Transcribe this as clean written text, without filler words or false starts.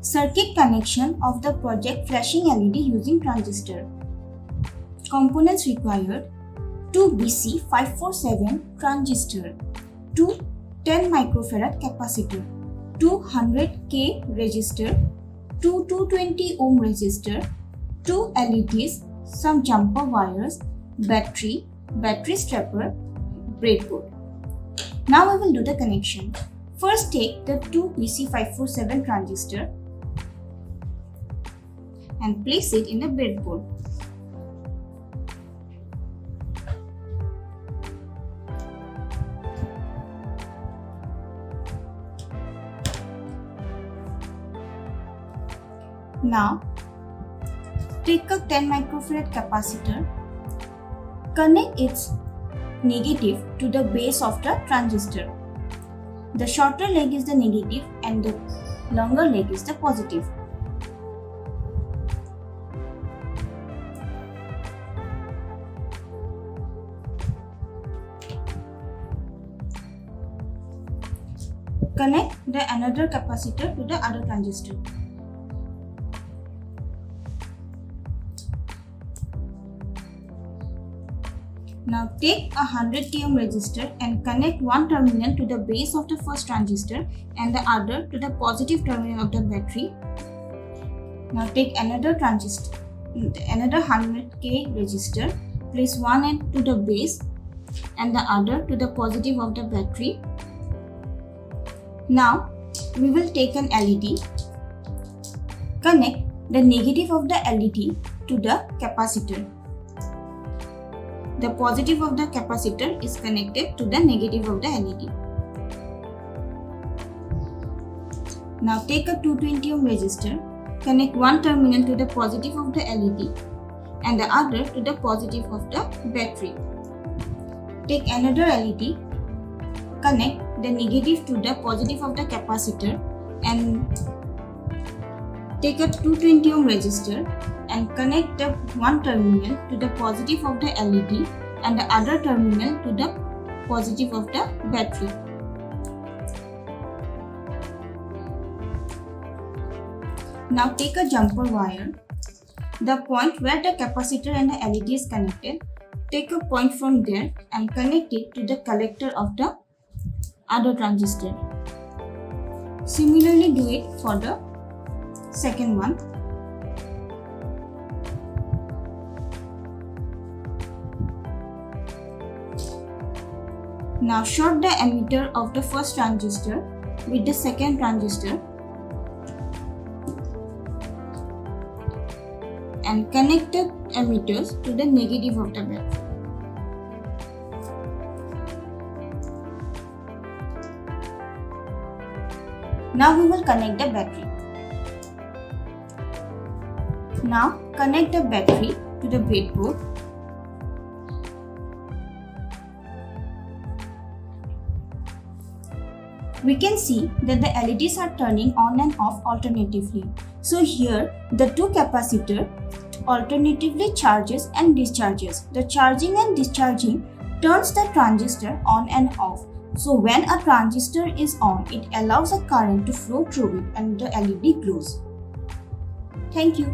Circuit connection of the project flashing LED using transistor. Components required: 2 BC547 transistor, 2 10 microfarad capacitor, 200K resistor, 2 220 ohm resistor, 2 LEDs, some jumper wires, battery strapper, breadboard. Now we will do the connection. First take the 2 BC547 transistor and place it in the breadboard. Now take a 10 microfarad capacitor, connect its negative to the base of the transistor. The shorter leg is the negative and the longer leg is the positive. Connect the another capacitor to the other transistor. Now take a 100K ohm resistor and connect one terminal to the base of the first transistor and the other to the positive terminal of the battery. Now take another 100K resistor, place one end to the base and the other to the positive of the battery. Now we will take an LED, connect the negative of the LED to the capacitor. The positive of the capacitor is connected to the negative of the LED. Now take a 220 ohm resistor, connect one terminal to the positive of the LED and the other to the positive of the battery. Take another LED, connect the negative to the positive of the capacitor and take a 220 ohm resistor and connect the one terminal to the positive of the LED and the other terminal to the positive of the battery. Now take a jumper wire, the point where the capacitor and the LED is connected, take a point from there and connect it to the collector of the other transistor. Similarly do it for the second one. Now short the emitter of the first transistor with the second transistor and connect the emitters to the negative of the battery. Now we will connect the battery. Now connect the battery to the breadboard. We can see that the LEDs are turning on and off alternatively. So here the two capacitor alternatively charges and discharges. The charging and discharging turns the transistor on and off. So when a transistor is on, it allows a current to flow through it and the LED glows. Thank you.